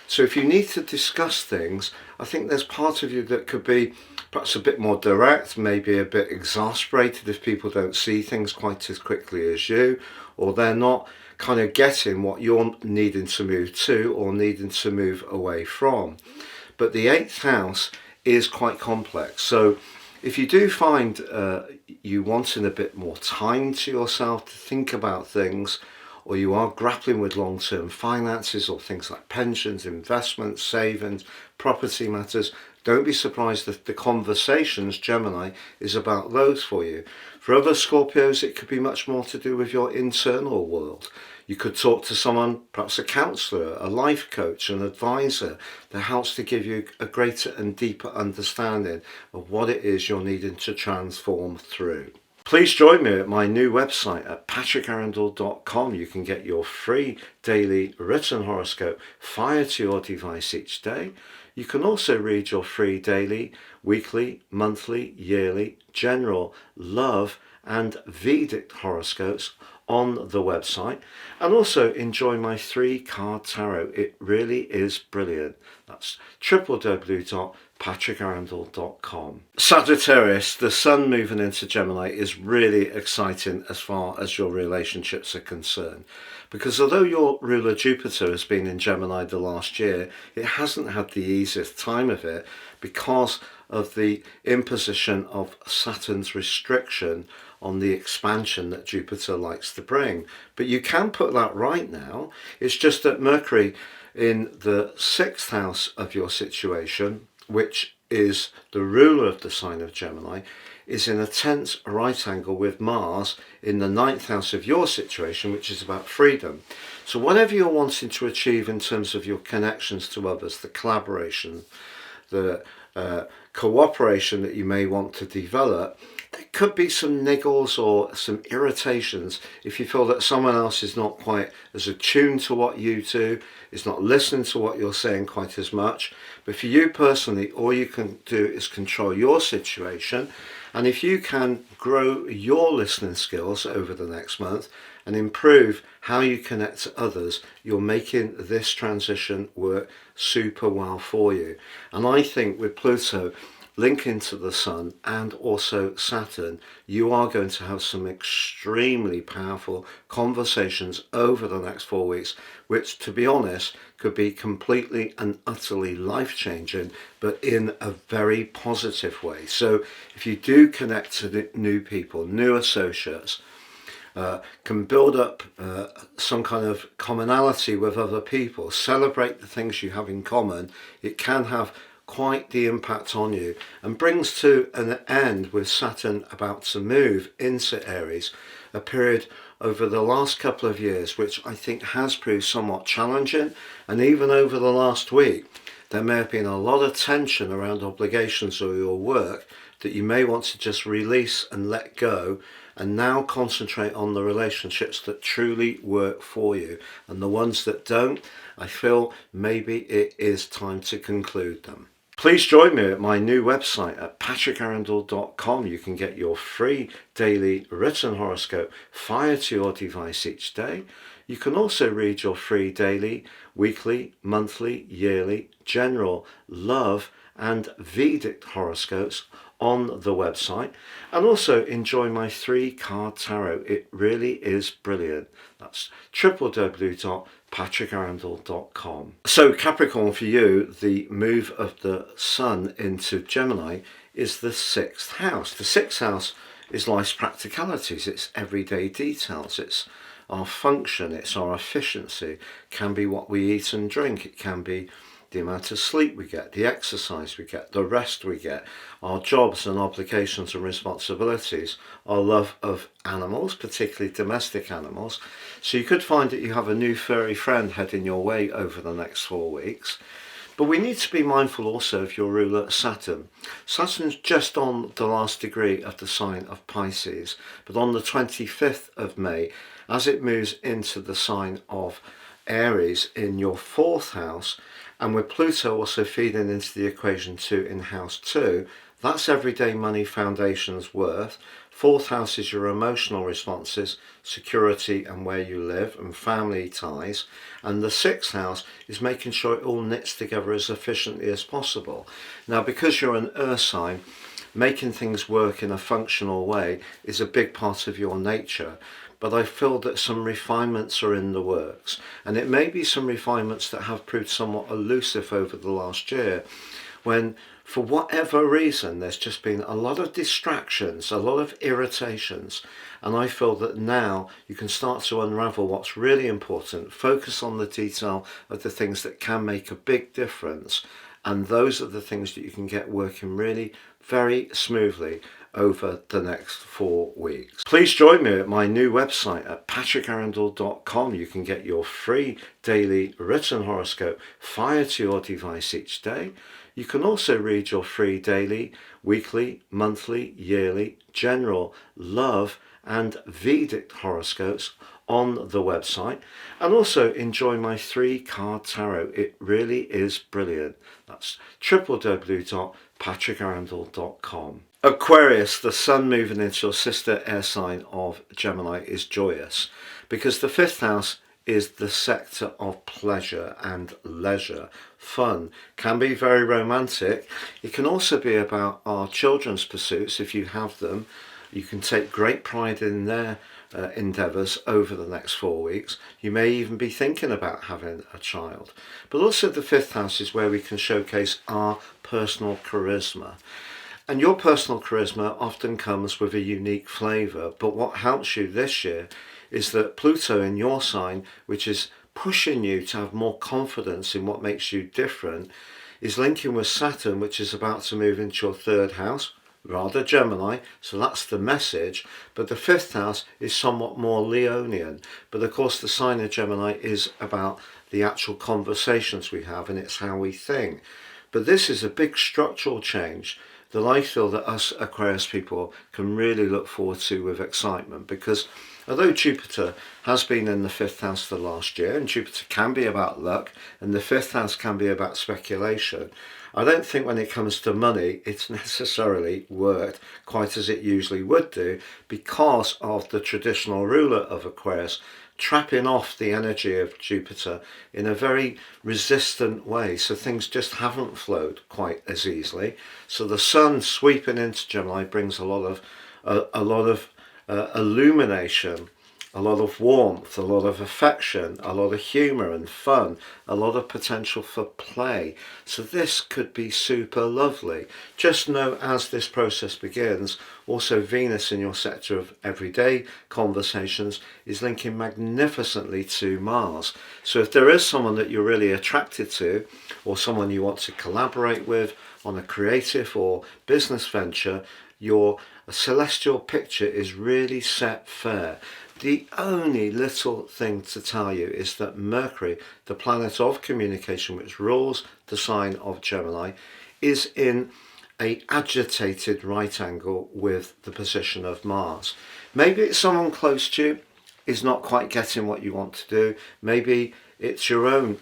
So if you need to discuss things, I think there's part of you that could be perhaps a bit more direct, maybe a bit exasperated if people don't see things quite as quickly as you, or they're not kind of getting what you're needing to move to or needing to move away from. But the 8th house is quite complex. So if you do find you wanting a bit more time to yourself to think about things, or you are grappling with long-term finances or things like pensions, investments, savings, property matters, don't be surprised that the conversations, Gemini, is about those for you. For other Scorpios, it could be much more to do with your internal world. You could talk to someone, perhaps a counsellor, a life coach, an advisor, that helps to give you a greater and deeper understanding of what it is you're needing to transform through. Please join me at my new website at patrickarundell.com. You can get your free daily written horoscope fired to your device each day. You can also read your free daily, weekly, monthly, yearly, general, love and Vedic horoscopes on the website, and also enjoy my 3-card tarot. It really is brilliant. That's www.patrickarundell.com. Sagittarius, the Sun moving into Gemini is really exciting as far as your relationships are concerned, because although your ruler Jupiter has been in Gemini the last year, it hasn't had the easiest time of it because of the imposition of Saturn's restriction on the expansion that Jupiter likes to bring. But you can put that right now. It's just that Mercury in the 6th house of your situation, which is the ruler of the sign of Gemini, is in a tense right angle with Mars in the 9th house of your situation, which is about freedom. So whatever you're wanting to achieve in terms of your connections to others, the collaboration, the cooperation that you may want to develop, there could be some niggles or some irritations if you feel that someone else is not quite as attuned to what you do, is not listening to what you're saying quite as much. But for you personally, all you can do is control your situation. And if you can grow your listening skills over the next month and improve how you connect to others, you're making this transition work super well for you. And I think with Pluto linking to the Sun and also Saturn, you are going to have some extremely powerful conversations over the next 4 weeks, which, to be honest, could be completely and utterly life-changing, but in a very positive way. So if you do connect to new people, new associates, can build up some kind of commonality with other people, celebrate the things you have in common, it can have quite the impact on you, and brings to an end with Saturn about to move into Aries, a period over the last couple of years which I think has proved somewhat challenging. And even over the last week there may have been a lot of tension around obligations or your work that you may want to just release and let go, and now concentrate on the relationships that truly work for you, and the ones that don't, I feel maybe it is time to conclude them. Please join me at my new website at patrickarundell.com. You can get your free daily written horoscope fired to your device each day. You can also read your free daily, weekly, monthly, yearly, general, love and Vedic horoscopes on the website, and also enjoy my 3-card tarot. It really is brilliant. That's www.patrickarundell.com. So Capricorn, for you, the move of the Sun into Gemini is the 6th house. The 6th house is life's practicalities, it's everyday details, it's our function, it's our efficiency. It can be what we eat and drink, it can be the amount of sleep we get, the exercise we get, the rest we get, our jobs and obligations and responsibilities, our love of animals, particularly domestic animals. So you could find that you have a new furry friend heading your way over the next 4 weeks. But we need to be mindful also of your ruler Saturn. Saturn's just on the last degree of the sign of Pisces, but on the 25th of May, as it moves into the sign of Aries in your 4th house, and with Pluto also feeding into the equation too in house 2, that's everyday money, foundations, worth. 4th house is your emotional responses, security and where you live, and family ties. And the 6th house is making sure it all knits together as efficiently as possible. Now, because you're an earth sign, making things work in a functional way is a big part of your nature. But I feel that some refinements are in the works. And it may be some refinements that have proved somewhat elusive over the last year, when for whatever reason there's just been a lot of distractions, a lot of irritations, and I feel that now you can start to unravel what's really important, focus on the detail of the things that can make a big difference, and those are the things that you can get working really very smoothly over the next 4 weeks. Please join me at my new website at patrickarundell.com. You can get your free daily written horoscope fired to your device each day. You can also read your free daily, weekly, monthly, yearly, general, love and Vedic horoscopes on the website, and also enjoy my 3-card tarot. It really is brilliant. That's www.patrickarundell.com. Aquarius, the sun moving into your sister air sign of Gemini, is joyous because the 5th house is the sector of pleasure and leisure. Fun can be very romantic. It can also be about our children's pursuits if you have them. You can take great pride in their endeavours over the next 4 weeks. You may even be thinking about having a child. But also the 5th house is where we can showcase our personal charisma. And your personal charisma often comes with a unique flavour, but what helps you this year is that Pluto in your sign, which is pushing you to have more confidence in what makes you different, is linking with Saturn, which is about to move into your 3rd house, rather Gemini, so that's the message. But the 5th house is somewhat more Leonian, but of course the sign of Gemini is about the actual conversations we have, and it's how we think. But this is a big structural change that I feel that us Aquarius people can really look forward to with excitement, because although Jupiter has been in the 5th house for last year, and Jupiter can be about luck, and the 5th house can be about speculation, I don't think when it comes to money it's necessarily worked quite as it usually would do, because of the traditional ruler of Aquarius trapping off the energy of Jupiter in a very resistant way, so things just haven't flowed quite as easily. So the sun sweeping into Gemini brings a lot of illumination, a lot of warmth, a lot of affection, a lot of humour and fun, a lot of potential for play. So this could be super lovely. Just know as this process begins, also Venus in your sector of everyday conversations is linking magnificently to Mars. So if there is someone that you're really attracted to, or someone you want to collaborate with on a creative or business venture, your celestial picture is really set fair. The only little thing to tell you is that Mercury, the planet of communication which rules the sign of Gemini, is in an agitated right angle with the position of Mars. Maybe it's someone close to you is not quite getting what you want to do. Maybe it's your own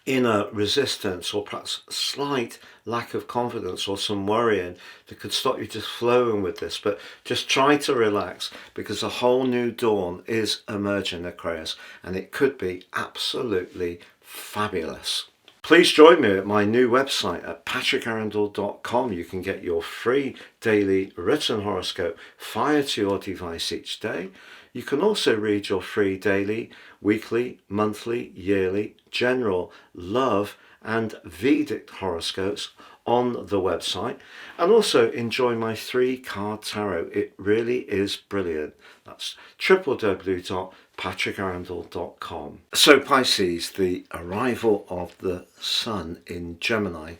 inner resistance, or perhaps slight lack of confidence or some worrying that could stop you just flowing with this. But just try to relax, because a whole new dawn is emerging, Aquarius, and it could be absolutely fabulous. Please join me at my new website at patrickarundell.com. You can get your free daily written horoscope fired to your device each day. You can also read your free daily, weekly, monthly, yearly, general, love and Vedic horoscopes on the website, and also enjoy my 3-card tarot. It really is brilliant. That's www.patrickarundell.com. So Pisces, the arrival of the Sun in Gemini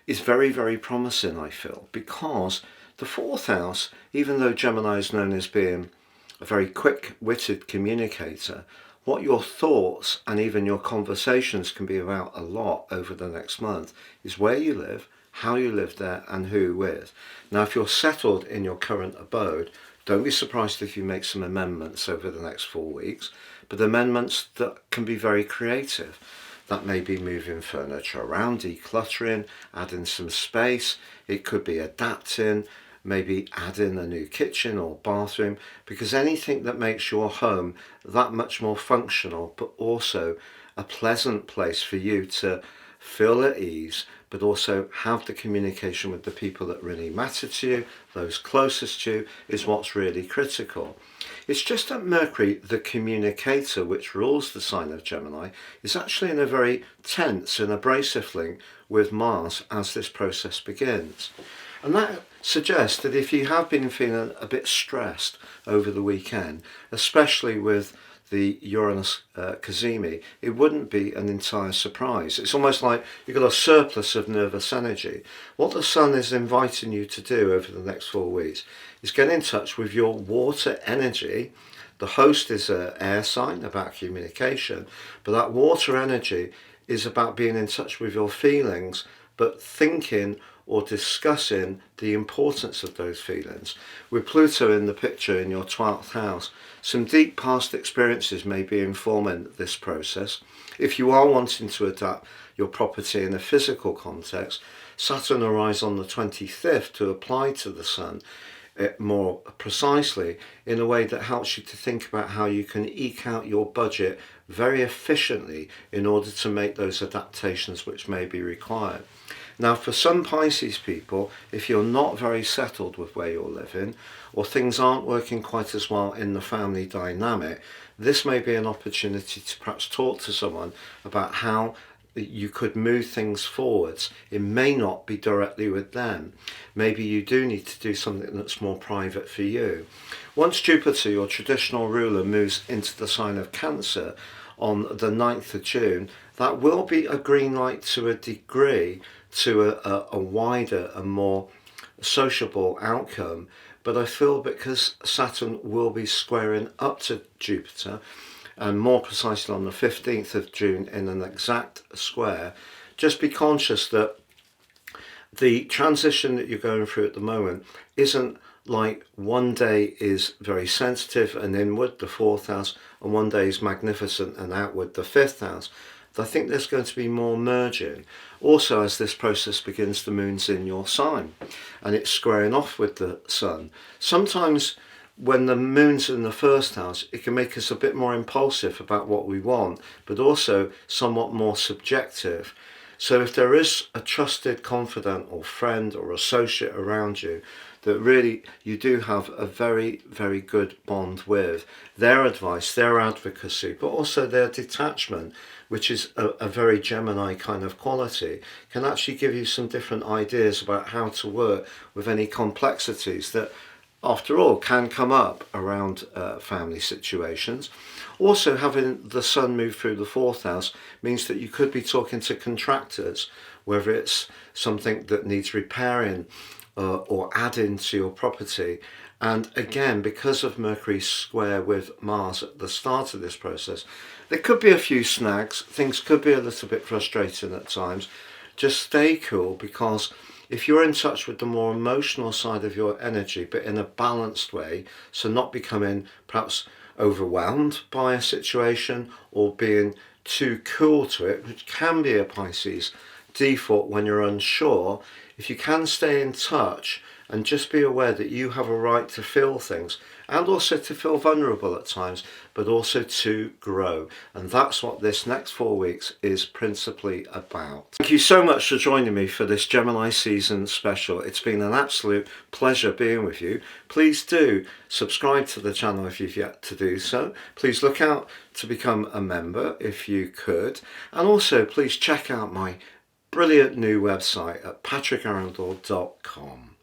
is very, very promising, I feel, because the 4th house, even though Gemini is known as being a very quick-witted communicator, what your thoughts and even your conversations can be about a lot over the next month is where you live, how you live there, and who with. Now, if you're settled in your current abode, don't be surprised if you make some amendments over the next 4 weeks, but amendments that can be very creative. That may be moving furniture around, decluttering, adding some space. It could be adapting, maybe adding a new kitchen or bathroom, because anything that makes your home that much more functional, but also a pleasant place for you to feel at ease, but also have the communication with the people that really matter to you, those closest to you, is what's really critical. It's just that Mercury, the communicator, which rules the sign of Gemini, is actually in a very tense and abrasive link with Mars as this process begins. And that suggests that if you have been feeling a bit stressed over the weekend, especially with the Uranus Cazimi, it wouldn't be an entire surprise. It's almost like you've got a surplus of nervous energy. What the Sun is inviting you to do over the next 4 weeks is get in touch with your water energy. The host is an air sign, about communication, but that water energy is about being in touch with your feelings, but thinking or discussing the importance of those feelings. With Pluto in the picture in your 12th house, some deep past experiences may be informing this process. If you are wanting to adapt your property in a physical context, Saturn arrives on the 25th to apply to the Sun more precisely in a way that helps you to think about how you can eke out your budget very efficiently in order to make those adaptations which may be required. Now, for some Pisces people, if you're not very settled with where you're living, or things aren't working quite as well in the family dynamic, this may be an opportunity to perhaps talk to someone about how you could move things forwards. It may not be directly with them. Maybe you do need to do something that's more private for you. Once Jupiter, your traditional ruler, moves into the sign of Cancer on the 9th of June, that will be a green light to a degree to a wider and more sociable outcome. But I feel because Saturn will be squaring up to Jupiter, and more precisely on the 15th of June in an exact square, just be conscious that the transition that you're going through at the moment isn't like one day is very sensitive and inward, the 4th house, and one day is magnificent and outward, the 5th house. I think there's going to be more merging. Also, as this process begins, the moon's in your sign and it's squaring off with the Sun. Sometimes when the moon's in the 1st house, it can make us a bit more impulsive about what we want, but also somewhat more subjective. So if there is a trusted confidant or friend or associate around you that really you do have a very, very good bond with, their advice, their advocacy, but also their detachment, which is a very Gemini kind of quality, can actually give you some different ideas about how to work with any complexities that, after all, can come up around family situations. Also, having the Sun move through the 4th house means that you could be talking to contractors, whether it's something that needs repairing or adding to your property. And again, because of Mercury's square with Mars at the start of this process, there could be a few snags. Things could be a little bit frustrating at times. Just stay cool, because if you're in touch with the more emotional side of your energy, but in a balanced way, so not becoming perhaps overwhelmed by a situation or being too cool to it, which can be a Pisces default when you're unsure, if you can stay in touch and just be aware that you have a right to feel things and also to feel vulnerable at times, but also to grow. And that's what this next 4 weeks is principally about. Thank you so much for joining me for this Gemini season special. It's been an absolute pleasure being with you. Please do subscribe to the channel if you've yet to do so. Please look out to become a member if you could. And also please check out my brilliant new website at patrickarundell.com.